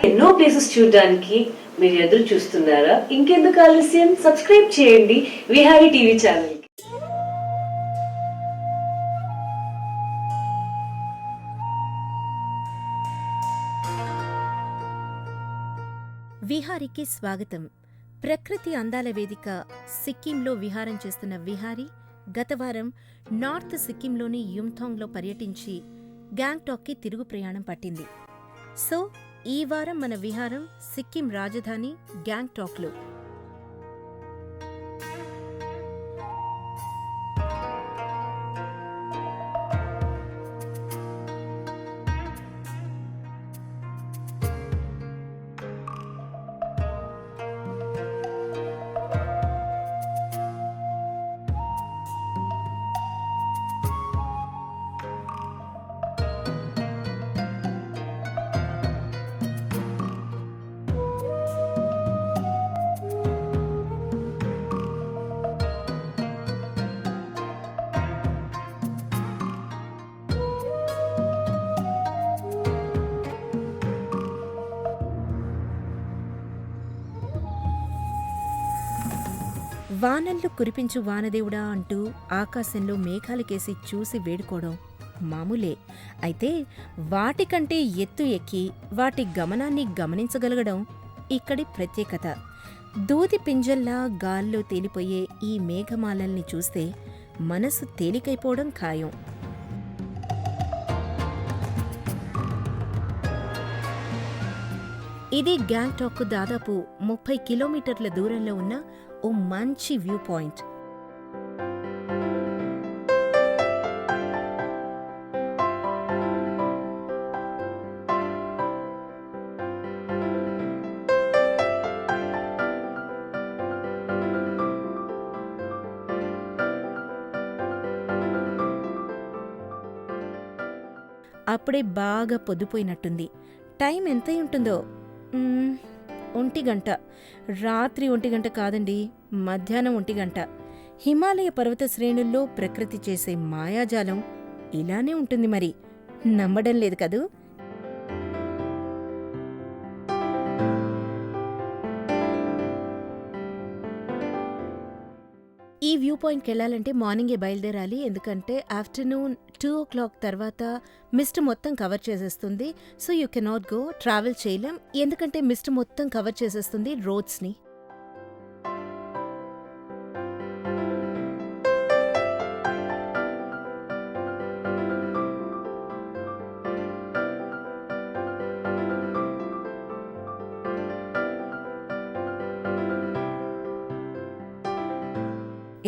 ఎన్నో ప్లేసెస్ చూడడానికి మీరు ఎదురు చూస్తున్నారా? ఇంకెందుకు ఆలస్యం, సబ్స్క్రైబ్ చేయండి విహారీ టీవీ ఛానల్. విహారీకి స్వాగతం. ప్రకృతి అందాల వేదిక సిక్కింలో విహారం చేస్తున్న విహారీ గత వారం నార్త్ సిక్కింలోని యుమ్థాంగ్లో పర్యటించి గ్యాంగ్టాక్కి తిరుగు ప్రయాణం పట్టింది. సో ఈ వారం మన విహారం సిక్కిం రాజధాని గ్యాంగ్టాక్లో. వానల్లు కురిపించు వానదేవుడా అంటూ ఆకాశంలో మేఘాలకేసి చూసి వేడుకోవడం మామూలే. అయితే వాటికంటే ఎత్తు ఎక్కి వాటి గమనాన్ని గమనించగలగడం ఇక్కడి ప్రత్యేకత. దూది పింజల్లా గాల్లో తేలిపోయే ఈ మేఘమాలల్ని చూస్తే మనసు తేలికైపోవడం ఖాయం. ఇది గ్యాంగ్టాక్కు దాదాపు 30 కిలోమీటర్ల దూరంలో ఉన్న ఓ మంచి వ్యూ పాయింట్. అప్పుడే బాగా పొద్దుపోయినట్టుంది. టైం ఎంతై ఉంటుందో, 1 గంట. రాత్రి 1 గంట కాదండి, మధ్యాహ్నం 1 గంట. హిమాలయ పర్వత శ్రేణుల్లో ప్రకృతి చేసే మాయాజాలం ఇలానే ఉంటుంది మరి. నమ్మడం లేదు కదూ? ఈ వ్యూ పాయింట్కి వెళ్ళాలంటే మార్నింగే బయలుదేరాలి. ఎందుకంటే ఆఫ్టర్నూన్ 2 o'clock తర్వాత మిస్ట్ మొత్తం కవర్ చేసేస్తుంది. So you cannot go, travel చేయలేం. ఎందుకంటే మిస్ట్ మొత్తం కవర్ చేసేస్తుంది రోడ్స్ని.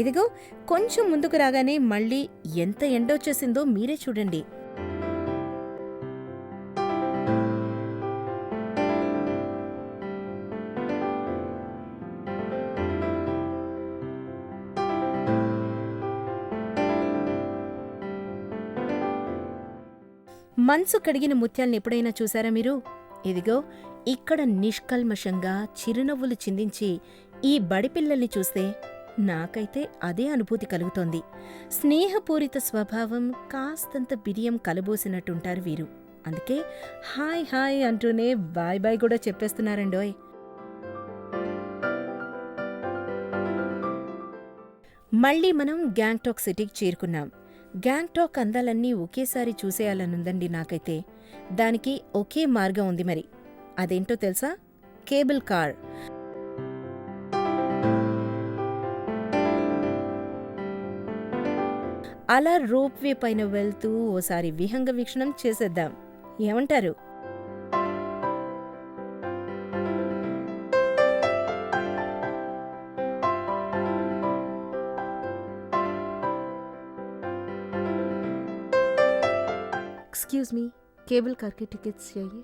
ఇదిగో కొంచెం ముందుకు రాగానే మళ్ళీ ఎంత ఎండొచ్చేసిందో మీరే చూడండి. మనసు కడిగిన ముత్యాలను ఎప్పుడైనా చూసారా మీరు? ఇదిగో ఇక్కడ నిష్కల్మషంగా చిరునవ్వులు చిందించి ఈ బడిపిల్లల్ని చూస్తే నాకైతే అదే అనుభూతి కలుగుతోంది. స్నేహపూరిత స్వభావం, కాస్తంత బిడియం కలబోసినట్టుంటారు వీరు. అందుకే హాయ్ హాయ్ అంటూనే బాయ్ బాయ్ కూడా చెప్పేస్తున్నారండోయ్. మళ్ళీ మనం గ్యాంగ్టాక్ సిటీకి చేరుకున్నాం. గ్యాంగ్టాక్ అందాలన్నీ ఒకేసారి చూసేయాలనుందండి నాకైతే. దానికి ఒకే మార్గం ఉంది మరి. అదేంటో తెలుసా? Cable car. అలా రోప్వే పైన వెళ్తూ ఓసారి విహంగ వీక్షణం చేసేద్దాం. ఏమంటారు? एक्सक्यूज मी, केबल कार के टिकट्स चाहिए.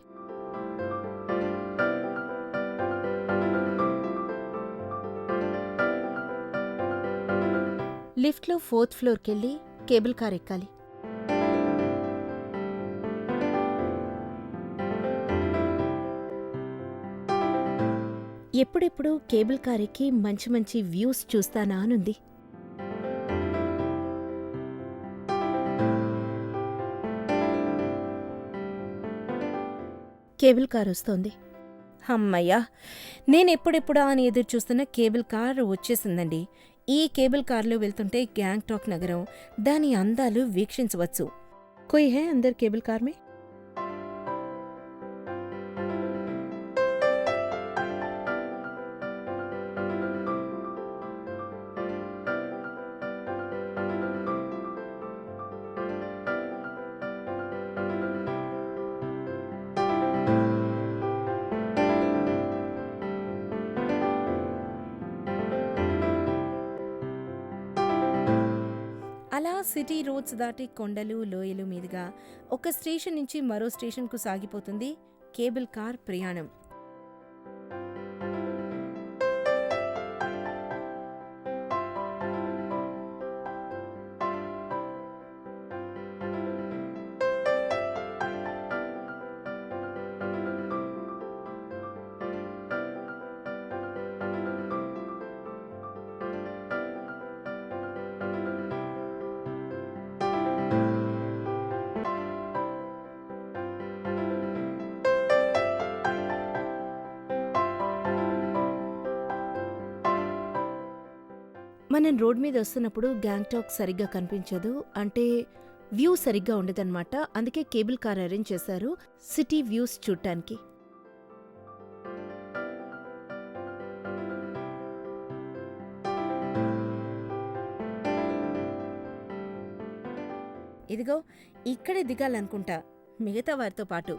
లిఫ్ట్లో 4th ఫ్లోర్కి వెళ్ళి కేబుల్ కార్ ఎక్కాలి. ఎప్పుడెప్పుడు కేబుల్ కార్ ఎక్కి మంచి మంచి వ్యూస్ చూస్తానా అనుంది. కేబుల్ కార్ వస్తోంది. హమ్మయ్యా! నేనెప్పుడెప్పుడా అని ఎదురు చూస్తున్న కేబుల్ కార్ వచ్చేసిందండి. ఈ కేబుల్ కార్‌లో వెళ్తుంటే గ్యాంగ్టాక్ నగరం, దాని అందాలు వీక్షించవచ్చు. కోయి హై అందర్ కేబుల్ కార్ మే? అలా సిటీ రోడ్స్ దాటి కొండలు, లోయలు మీదుగా ఒక స్టేషన్ నుంచి మరో స్టేషన్‌కు సాగిపోతుంది కేబుల్ కార్ ప్రయాణం. మనం రోడ్ మీద వస్తున్నప్పుడు గ్యాంగ్టాక్ సరిగ్గా కనిపించదు. అంటే వ్యూ సరిగ్గా ఉండదన్నమాట. అందుకే కేబుల్ కార్ అరేంజ్ చేశారు సిటీ వ్యూస్ చూడటానికి. ఇదిగో ఇక్కడే దిగాలనుకుంటా మిగతా వారితో పాటు.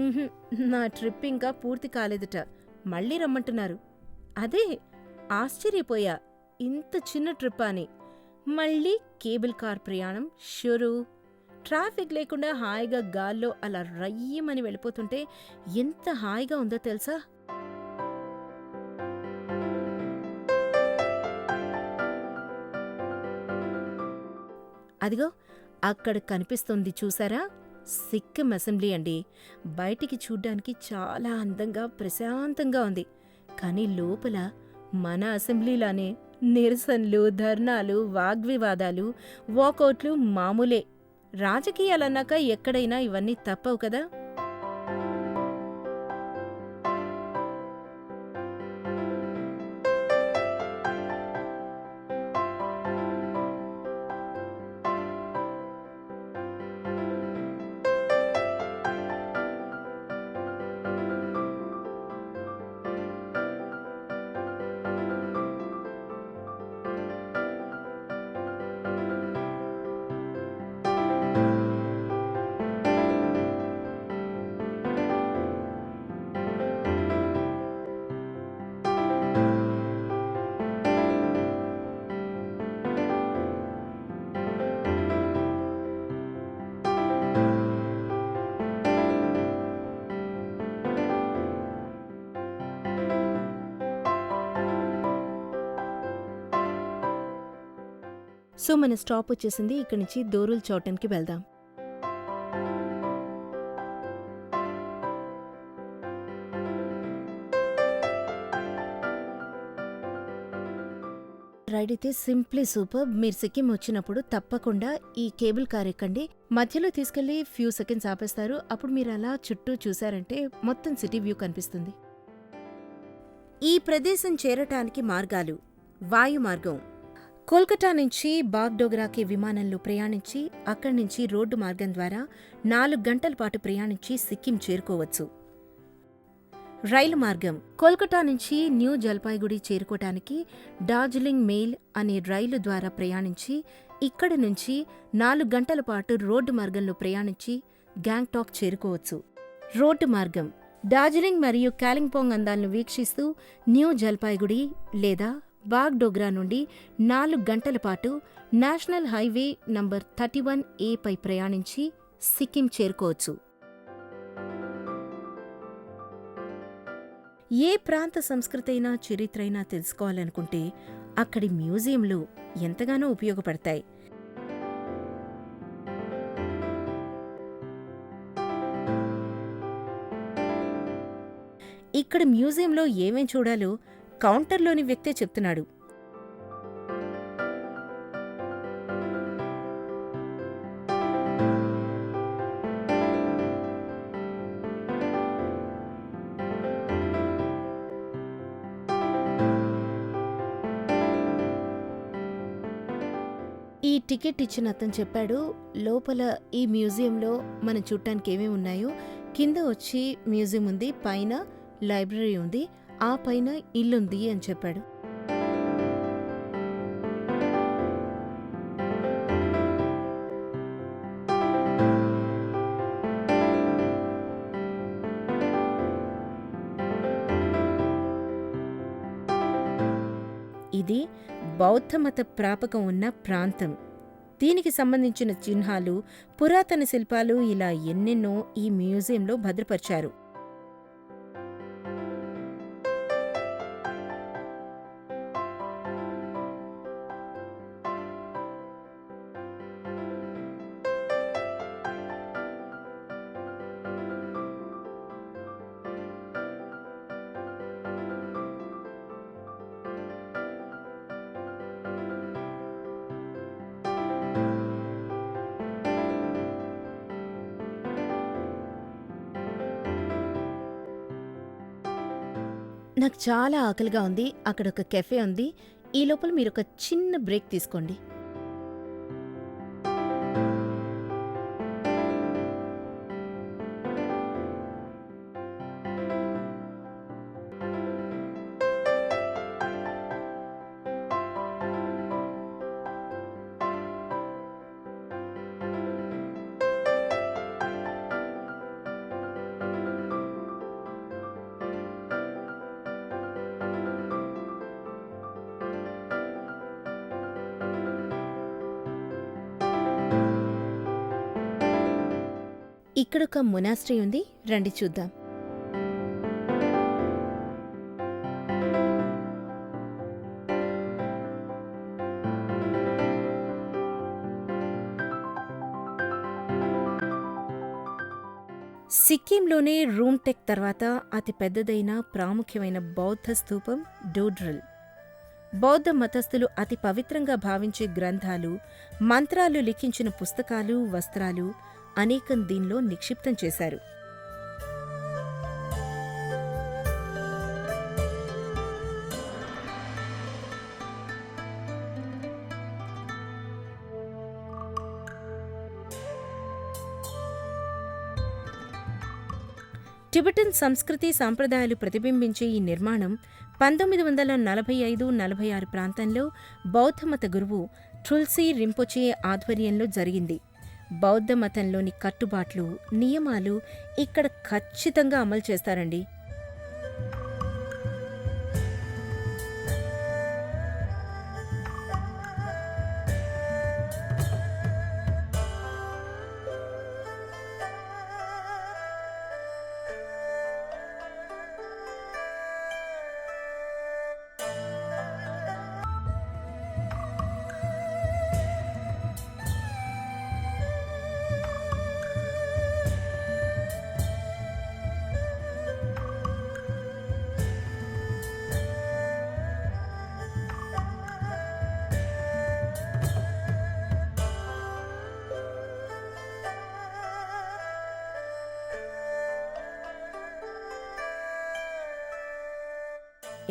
ఉహుం, నా ట్రిప్ ఇంకా పూర్తి కాలేదుట. మళ్ళీ రమ్మంటున్నారు. అదే ఆశ్చర్యపోయా, ఇంత చిన్న ట్రిప్ అని. మళ్ళీ కేబుల్ కార్ ప్రయాణం షురూ. ట్రాఫిక్ లేకుండా హాయిగా గాల్లో అలా రయ్యమని వెళ్ళిపోతుంటే ఎంత హాయిగా ఉందో తెలుసా? అదిగో అక్కడ కనిపిస్తుంది చూసారా, సిక్కిం అసెంబ్లీ అండి. బయటికి చూడ్డానికి చాలా అందంగా ప్రశాంతంగా ఉంది. కానీ లోపల మన అసెంబ్లీలానే నిరసనలు, ధర్నాలు, వాగ్వివాదాలు, వాకౌట్లు మామూలే. రాజకీయాలన్నాక ఎక్కడైనా ఇవన్నీ తప్పవు కదా. సో మన స్టాప్ వచ్చేసింది. ఇక్కడి నుంచి దోరుల్ చౌటన్కి వెళ్దాం. రైడ్ అయితే సింప్లీ సూపర్. మీరు సిక్కిం వచ్చినప్పుడు తప్పకుండా ఈ కేబుల్ కార్ ఎక్కండి. మధ్యలో తీసుకెళ్లి ఫ్యూ సెకండ్స్ ఆపేస్తారు. అప్పుడు మీరు అలా చుట్టూ చూశారంటే మొత్తం సిటీ వ్యూ కనిపిస్తుంది. ఈ ప్రదేశం చేరటానికి మార్గాలు: వాయు మార్గం, కోల్కతా నుంచి బాగ్డోగ్రాకి విమానంలో ప్రయాణించి అక్కడి నుంచి రోడ్డు మార్గం ద్వారా 4 గంటల పాటు ప్రయాణించి సిక్కిం చేరుకోవచ్చు. రైలు మార్గం, కోల్కతా నుంచి న్యూ జల్పాయిగుడి చేరుకోవటానికి డార్జిలింగ్ మెయిల్ అనే రైలు ద్వారా ప్రయాణించి ఇక్కడి నుంచి 4 గంటల పాటు రోడ్డు మార్గంలో ప్రయాణించి గ్యాంగ్టాక్ చేరుకోవచ్చు. రోడ్డు మార్గం, డార్జిలింగ్ మరియు కాలింపోంగ్ అందాలను వీక్షిస్తూ న్యూ జల్పాయిగుడి లేదా బాగ్డోగ్రా నుండి 4 గంటల పాటు నేషనల్ హైవే నంబర్ 31A పై ప్రయాణించి సిక్కిం చేరుకోవచ్చు. ఏ ప్రాంత సంస్కృతైనా చరిత్రైనా తెలుసుకోవాలనుకుంటే అక్కడి మ్యూజియంలు ఎంతగానో ఉపయోగపడతాయి. ఇక్కడ మ్యూజియంలో ఏమేం చూడాలో కౌంటర్లోని వ్యక్తే చెప్తున్నాడు. ఈ టికెట్ ఇచ్చిన అతను చెప్పాడు, లోపల ఈ మ్యూజియంలో మనం చూడటానికి ఏమేమి ఉన్నాయో, కింద వచ్చి మ్యూజియం ఉంది, పైన లైబ్రరీ ఉంది, ఆ పైన ఇల్లుంది అని చెప్పాడు. ఇది బౌద్ధమత ప్రాపకం ఉన్న ప్రాంతం. దీనికి సంబంధించిన చిహ్నాలు, పురాతన శిల్పాలు ఇలా ఎన్నెన్నో ఈ మ్యూజియంలో భద్రపరిచారు. నాకు చాలా ఆకలిగా ఉంది. అక్కడ ఒక కెఫే ఉంది. ఈ లోపల మీరు ఒక చిన్న బ్రేక్ తీసుకోండి. ఇక్కడొక మొనాస్ట్రీ ఉంది, రండి చూద్దాం. సిక్కింలోనే రూమ్టెక్ తర్వాత అతి పెద్దదైన ప్రాముఖ్యమైన బౌద్ధ స్తూపం డోడ్రల్. బౌద్ధ మతస్థులు అతి పవిత్రంగా భావించే గ్రంథాలు, మంత్రాలు లిఖించిన పుస్తకాలు, వస్త్రాలు అనేకం దీనిలో నిక్షిప్తం చేశారు. టిబెటన్ సంస్కృతి సాంప్రదాయాలు ప్రతిబింబించే ఈ నిర్మాణం 1945-46 ప్రాంతంలో బౌద్ధమత గురువు ట్రుల్సి రింపోచే ఆధ్వర్యంలో జరిగింది. బౌద్ధ మతంలోని కట్టుబాట్లు, నియమాలు ఇక్కడ ఖచ్చితంగా అమలు చేస్తారండి.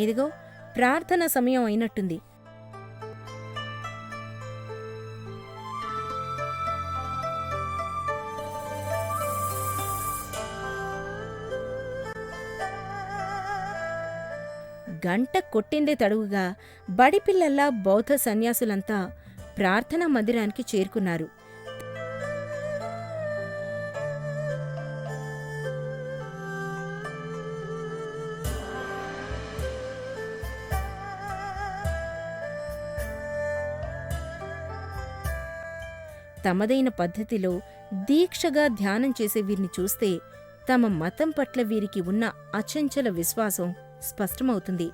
ఇదిగో ప్రార్థన సమయం అయినట్టుంది. గంట కొట్టిందే తడువుగా బడిపిల్లల్లా బౌద్ధ సన్యాసులంతా ప్రార్థనా మందిరానికి చేరుకున్నారు. తమదైన పద్ధతిలో దీక్షగా ధ్యానం చేసే వీరిని చూస్తే తమ మతం పట్ల వీరికి ఉన్న అచంచల విశ్వాసం స్పష్టమవుతుంది.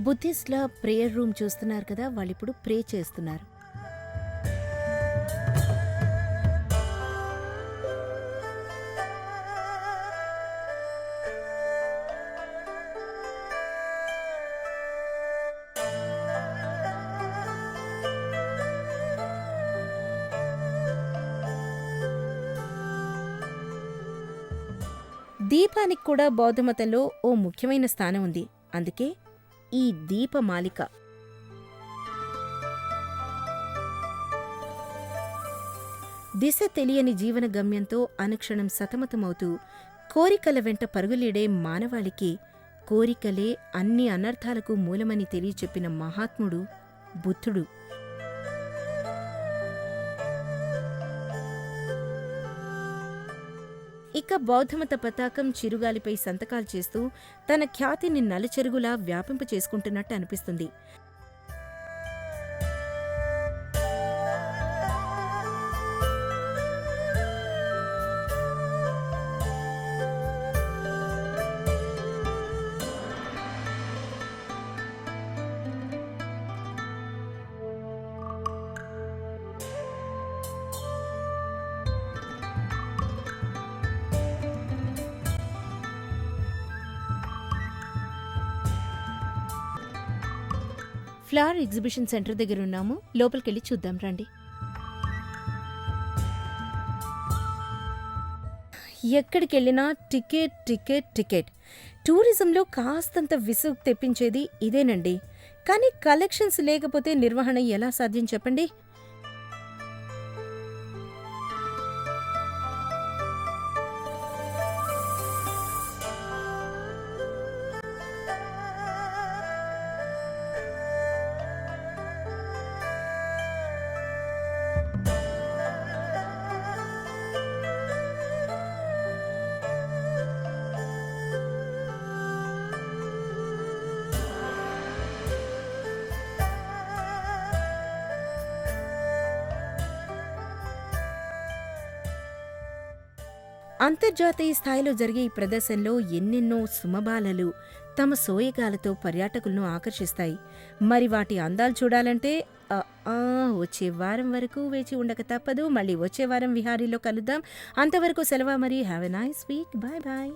బుద్ధిస్ట్ల ప్రేయర్ రూమ్ చూస్తున్నారు కదా, వాళ్ళిప్పుడు ప్రే చేస్తున్నారు. దీపానికి కూడా బౌద్ధమతంలో ఓ ముఖ్యమైన స్థానం ఉంది. అందుకే ఈ దీపమాలిక. దిశ తెలియని జీవన గమ్యంతో అనుక్షణం సతమతమవుతూ కోరికల వెంట పరుగులీడే మానవాళికి కోరికలే అన్ని అనర్థాలకు మూలమని తెలియచెప్పిన మహాత్ముడు బుద్ధుడు. ఇక బౌద్ధమత పతాకం చిరుగాలిపై సంతకాలు చేస్తూ తన ఖ్యాతిని నలుచెరుగులా వ్యాపింపచేసుకుంటున్నట్టు అనిపిస్తుంది. ఫ్లవర్ ఎగ్జిబిషన్ సెంటర్ దగ్గర ఉన్నాము. లోపలికెళ్ళి చూద్దాం రండి. ఎక్కడికెళ్ళినా టికెట్ టికెట్ టికెట్. టూరిజంలో కాస్తంత విసుగు తెప్పించేది ఇదేనండి. కానీ కలెక్షన్స్ లేకపోతే నిర్వహణ ఎలా సాధ్యం చెప్పండి? అంతర్జాతీయ స్థాయిలో జరిగే ఈ ప్రదర్శనలో ఎన్నెన్నో సుమబాలలు తమ సోయగాలతో పర్యాటకులను ఆకర్షిస్తాయి. మరి వాటి అందాలు చూడాలంటే వచ్చే వారం వరకు వేచి ఉండక తప్పదు. మళ్ళీ వచ్చే వారం విహారీలో కలుద్దాం. అంతవరకు సెలవు. మరి have a nice week. Bye bye.